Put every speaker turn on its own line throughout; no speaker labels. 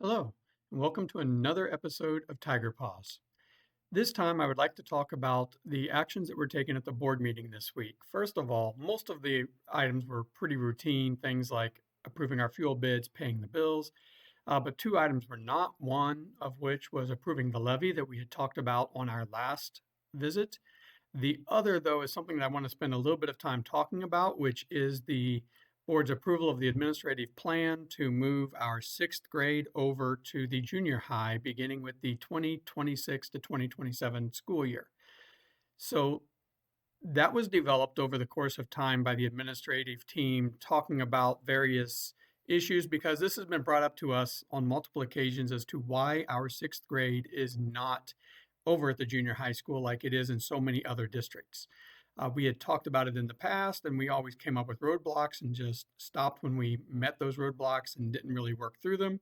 Hello, and welcome to another episode of Tiger Paws. This time, I would like to talk about the actions that were taken at the board meeting this week. First of all, most of the items were pretty routine, things like approving our fuel bids, paying the bills, but two items were not, one of which was approving the levy that we had talked about on our last visit. The other, though, is something that I want to spend a little bit of time talking about, which is the board's approval of the administrative plan to move our sixth grade over to the junior high, beginning with the 2026 to 2027 school year. So that was developed over the course of time by the administrative team, talking about various issues, because this has been brought up to us on multiple occasions as to why our sixth grade is not over at the junior high school like it is in so many other districts. We had talked about it in the past, and we always came up with roadblocks and just stopped when we met those roadblocks and didn't really work through them.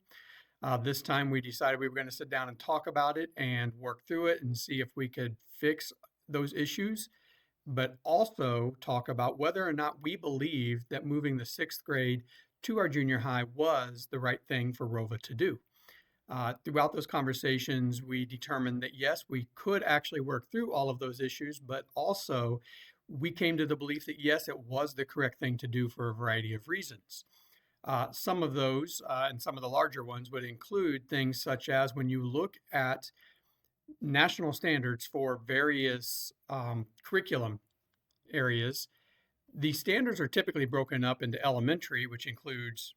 This time we decided we were going to sit down and talk about it and work through it and see if we could fix those issues, but also talk about whether or not we believe that moving the sixth grade to our junior high was the right thing for ROVA to do. Throughout those conversations, we determined that yes, we could actually work through all of those issues, but also we came to the belief that yes, it was the correct thing to do for a variety of reasons. Some of those and some of the larger ones would include things such as when you look at national standards for various curriculum areas, the standards are typically broken up into elementary, which includes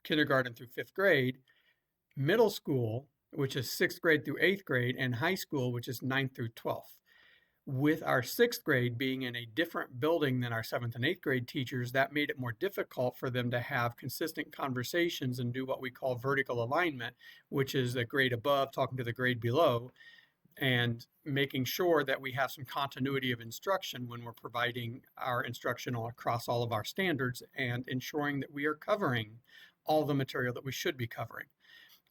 kindergarten through fifth grade, middle school, which is sixth grade through eighth grade, and high school, which is ninth through 12th. With our sixth grade being in a different building than our seventh and eighth grade teachers, that made it more difficult for them to have consistent conversations and do what we call vertical alignment, which is the grade above talking to the grade below, and making sure that we have some continuity of instruction when we're providing our instruction across all of our standards and ensuring that we are covering all the material that we should be covering.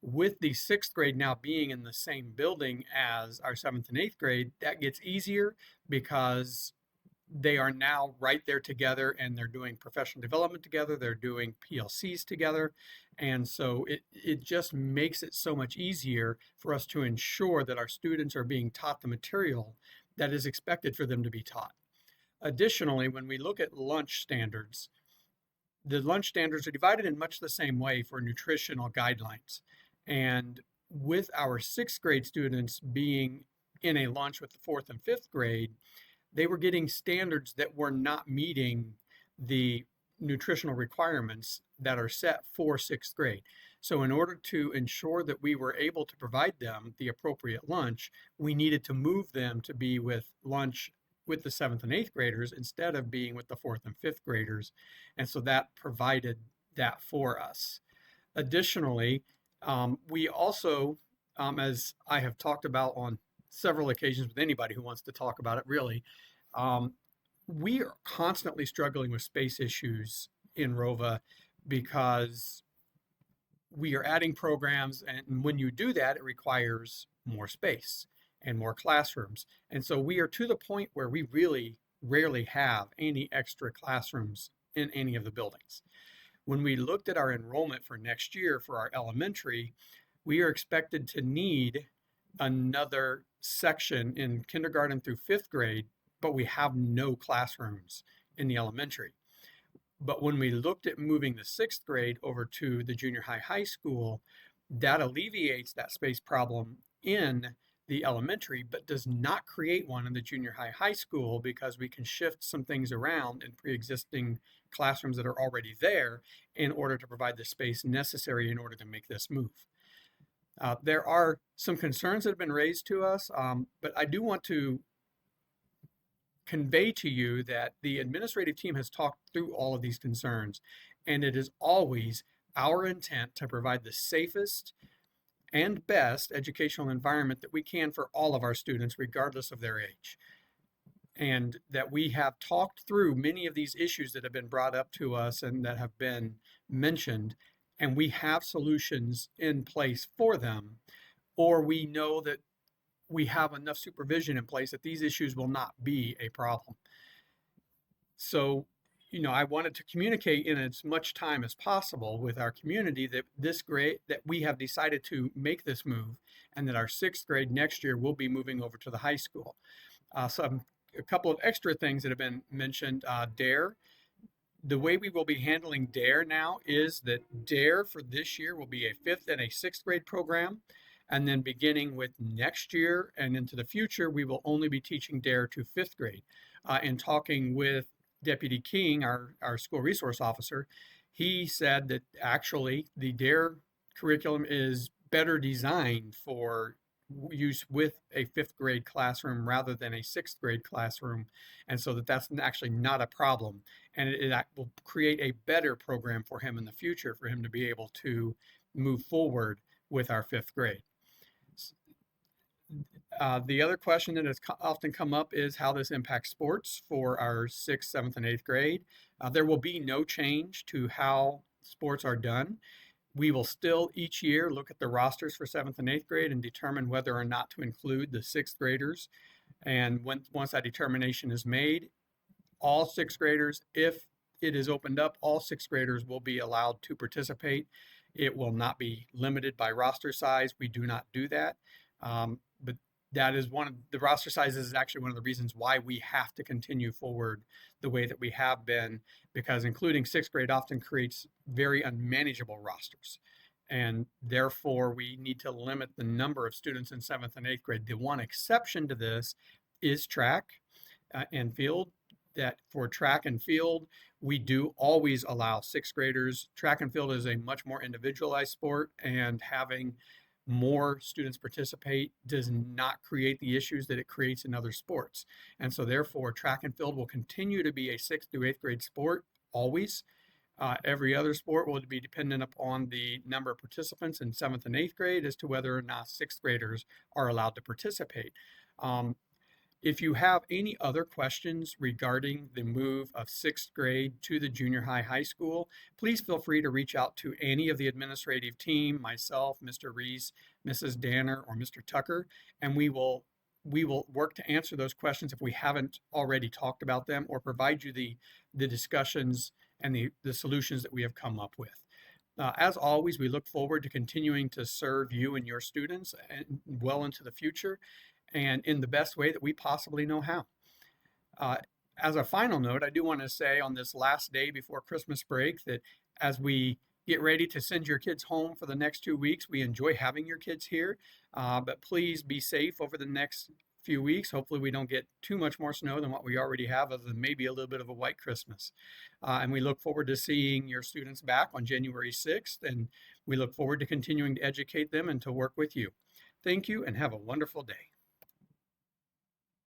With the sixth grade now being in the same building as our seventh and eighth grade, that gets easier because they are now right there together and they're doing professional development together, they're doing PLCs together. And so it just makes it so much easier for us to ensure that our students are being taught the material that is expected for them to be taught. Additionally, when we look at lunch standards, the lunch standards are divided in much the same way for nutritional guidelines. And with our sixth grade students being in a lunch with the fourth and fifth grade, they were getting standards that were not meeting the nutritional requirements that are set for sixth grade. So in order to ensure that we were able to provide them the appropriate lunch, we needed to move them to be with lunch with the seventh and eighth graders instead of being with the fourth and fifth graders. And so that provided that for us. Additionally, we also, as I have talked about on several occasions with anybody who wants to talk about it, really, um, we are constantly struggling with space issues in ROVA because we are adding programs, and when you do that, it requires more space and more classrooms. And so we are to the point where we really rarely have any extra classrooms in any of the buildings. When we looked at our enrollment for next year for our elementary, we are expected to need another section in kindergarten through fifth grade, but we have no classrooms in the elementary. But when we looked at moving the sixth grade over to the junior high school, that alleviates that space problem in the elementary, but does not create one in the junior high school because we can shift some things around in pre-existing classrooms that are already there in order to provide the space necessary in order to make this move. There are some concerns that have been raised to us, but I do want to convey to you that the administrative team has talked through all of these concerns, and it is always our intent to provide the safest and best educational environment that we can for all of our students, regardless of their age. And that we have talked through many of these issues that have been brought up to us and that have been mentioned, and we have solutions in place for them, or we know that we have enough supervision in place that these issues will not be a problem. So I wanted to communicate in as much time as possible with our community that this grade, that we have decided to make this move, and that our sixth grade next year will be moving over to the high school. A couple of extra things that have been mentioned. DARE. The way we will be handling DARE now is that DARE for this year will be a fifth and a sixth grade program. And then beginning with next year and into the future, we will only be teaching DARE to fifth grade. In talking with Deputy King, our school resource officer, he said that actually the DARE curriculum is better designed for use with a fifth grade classroom rather than a sixth grade classroom. And so that's actually not a problem. And it will create a better program for him in the future for him to be able to move forward with our fifth grade. The other question that has often come up is how this impacts sports for our sixth, seventh, and eighth grade. There will be no change to how sports are done. We will still each year look at the rosters for seventh and eighth grade and determine whether or not to include the sixth graders. And once that determination is made, all sixth graders, if it is opened up, all sixth graders will be allowed to participate. It will not be limited by roster size. We do not do that. But that is one of the roster sizes is actually one of the reasons why we have to continue forward the way that we have been, because including sixth grade often creates very unmanageable rosters. And therefore, we need to limit the number of students in seventh and eighth grade. The one exception to this is track and field. That for track and field, we do always allow sixth graders. Track and field is a much more individualized sport, and having more students participate does not create the issues that it creates in other sports. And so therefore, track and field will continue to be a sixth through eighth grade sport always. Every other sport will be dependent upon the number of participants in seventh and eighth grade as to whether or not sixth graders are allowed to participate. If you have any other questions regarding the move of sixth grade to the junior high school, please feel free to reach out to any of the administrative team, myself, Mr. Reese, Mrs. Danner, or Mr. Tucker, and we will work to answer those questions if we haven't already talked about them, or provide you the discussions and the solutions that we have come up with. As always, we look forward to continuing to serve you and your students well into the future, and in the best way that we possibly know how. As a final note, I do want to say on this last day before Christmas break that as we get ready to send your kids home for the next 2 weeks, we enjoy having your kids here, but please be safe over the next few weeks. Hopefully we don't get too much more snow than what we already have, other than maybe a little bit of a white Christmas. And we look forward to seeing your students back on January 6th, and we look forward to continuing to educate them and to work with you. Thank you, and have a wonderful day.